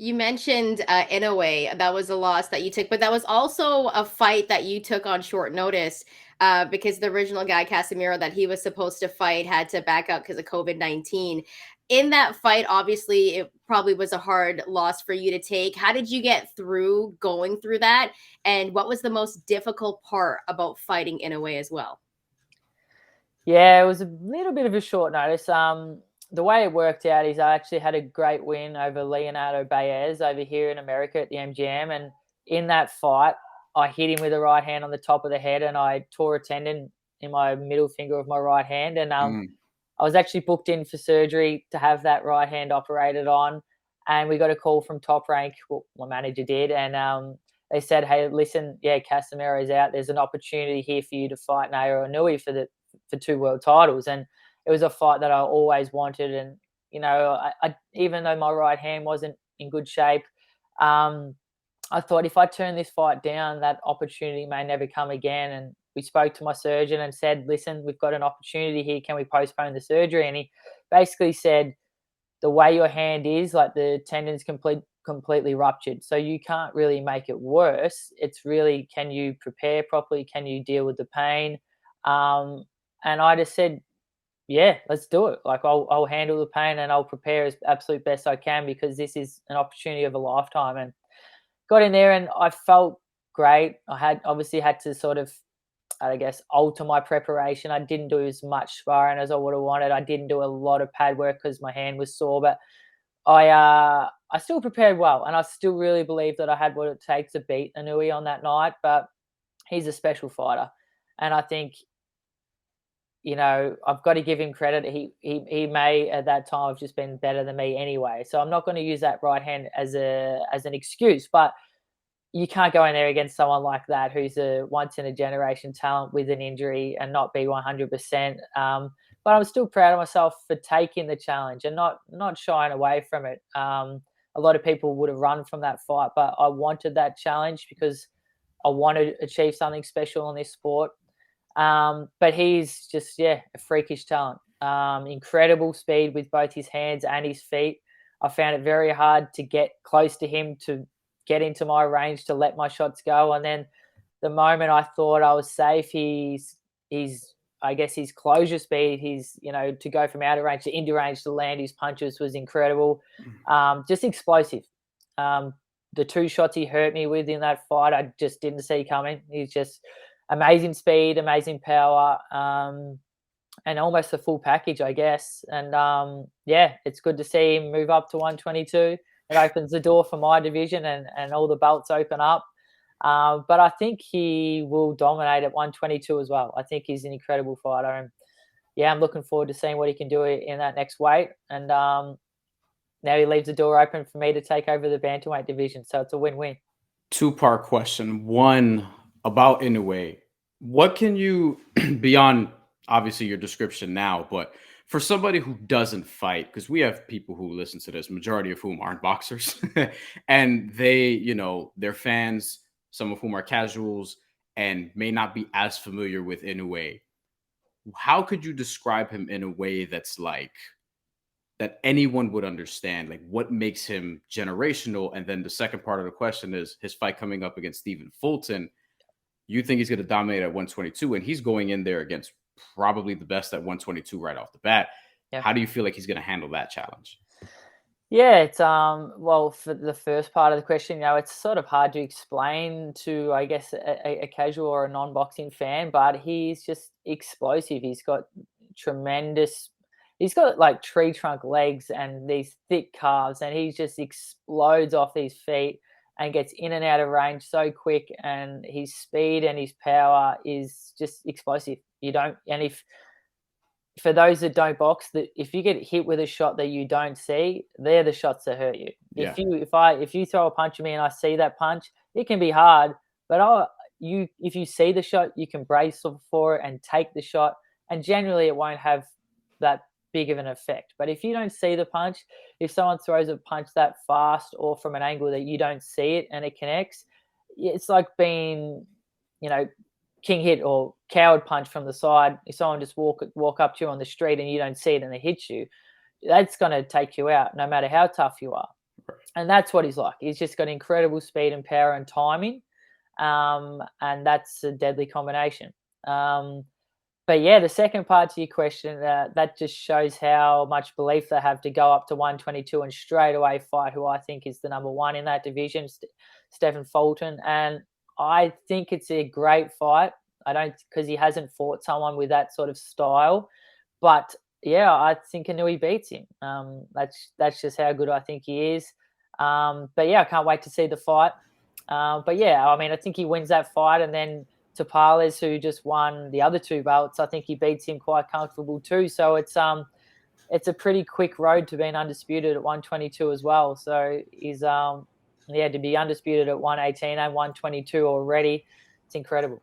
You mentioned Inoue. That was a loss that you took, but that was also a fight that you took on short notice because the original guy, Casemiro, that he was supposed to fight had to back out because of COVID-19. In that fight, obviously, it probably was a hard loss for you to take. How did you get through going through that? And what was the most difficult part about fighting Inoue as well? Yeah, it was a little bit of a short notice. The way it worked out is I actually had a great win over Leonardo Baez over here in America at the MGM, and in that fight, I hit him with a right hand on the top of the head, and I tore a tendon in my middle finger of my right hand, and Mm. I was actually booked in for surgery to have that right hand operated on, and we got a call from Top Rank. Well, my manager did, and they said, "Hey, listen, yeah, Casemiro's out. There's an opportunity here for you to fight Naoya Inoue for 2 world titles." And it was a fight that I always wanted. And I even though my right hand wasn't in good shape, um, I thought if I turn this fight down, that opportunity may never come again. And we spoke to my surgeon and said, "Listen, we've got an opportunity here. Can we postpone the surgery?" And he basically said, "The way your hand is, like the tendon's completely ruptured, so you can't really make it worse. It's really, can you prepare properly? Can you deal with the pain?" And I just said, "Yeah, let's do it. Like I'll handle the pain and I'll prepare as absolute best I can because this is an opportunity of a lifetime." And got in there and I felt great. I had obviously had to sort of, I guess, alter my preparation. I didn't do as much sparring as I would have wanted. I didn't do a lot of pad work because my hand was sore, but I still prepared well, and I still really believe that I had what it takes to beat Inoue on that night. But he's a special fighter, and I think I've got to give him credit. He may at that time have just been better than me anyway. So I'm not going to use that right hand as an excuse, but you can't go in there against someone like that who's a once in a generation talent with an injury and not be 100%. But I'm still proud of myself for taking the challenge and not shying away from it. A lot of people would have run from that fight, but I wanted that challenge because I want to achieve something special in this sport. But he's just, a freakish talent. Incredible speed with both his hands and his feet. I found it very hard to get close to him, to get into my range, to let my shots go. And then the moment I thought I was safe, I guess his closure speed, to go from outer range to into range to land his punches was incredible. Just explosive. The 2 shots he hurt me with in that fight, I just didn't see coming. He's just amazing speed, amazing power, and almost the full package, I guess. And it's good to see him move up to 122. It opens the door for my division, and all the belts open up. But I think he will dominate at 122 as well. I think he's an incredible fighter, and I'm looking forward to seeing what he can do in that next weight. And now he leaves the door open for me to take over the bantamweight division, so it's a win-win. Two-part question. One, about Inoue. What can you, beyond obviously your description now, but for somebody who doesn't fight, because we have people who listen to this, majority of whom aren't boxers, and they're fans, some of whom are casuals and may not be as familiar with Inoue. How could you describe him in a way that's like that anyone would understand? Like, what makes him generational? And then the second part of the question is his fight coming up against Stephen Fulton. You think he's going to dominate at 122, and he's going in there against probably the best at 122 right off the bat. Yeah. How do you feel like he's going to handle that challenge? Yeah, it's well, for the first part of the question, it's sort of hard to explain to, I guess, a casual or a non-boxing fan, but he's just explosive. He's got like tree trunk legs and these thick calves, and he just explodes off these feet and gets in and out of range so quick, and his speed and his power is just explosive. For those that don't box, that if you get hit with a shot that you don't see, they're the shots that hurt you. Yeah. If you throw a punch at me and I see that punch, it can be hard, but if you see the shot, you can brace for it and take the shot, and generally it won't have that big of an effect. But if you don't see the punch, if someone throws a punch that fast or from an angle that you don't see it and it connects, it's like being, king hit or coward punch from the side. If someone just walk up to you on the street and you don't see it and they hit you, that's going to take you out no matter how tough you are. And that's what he's like. He's just got incredible speed and power and timing. And that's a deadly combination. But yeah, the second part to your question, that just shows how much belief they have to go up to 122 and straight away fight who I think is the number one in that division, Stephen Fulton. And I think it's a great fight. Because he hasn't fought someone with that sort of style. But yeah, I think Inoue beats him. That's just how good I think he is. But yeah, I can't wait to see the fight. But yeah, I mean, I think he wins that fight, and then Tapales, who just won the other two belts, I think he beats him quite comfortable too. So it's a pretty quick road to being undisputed at 122 as well. So he's to be undisputed at 118 and 122 already, it's incredible.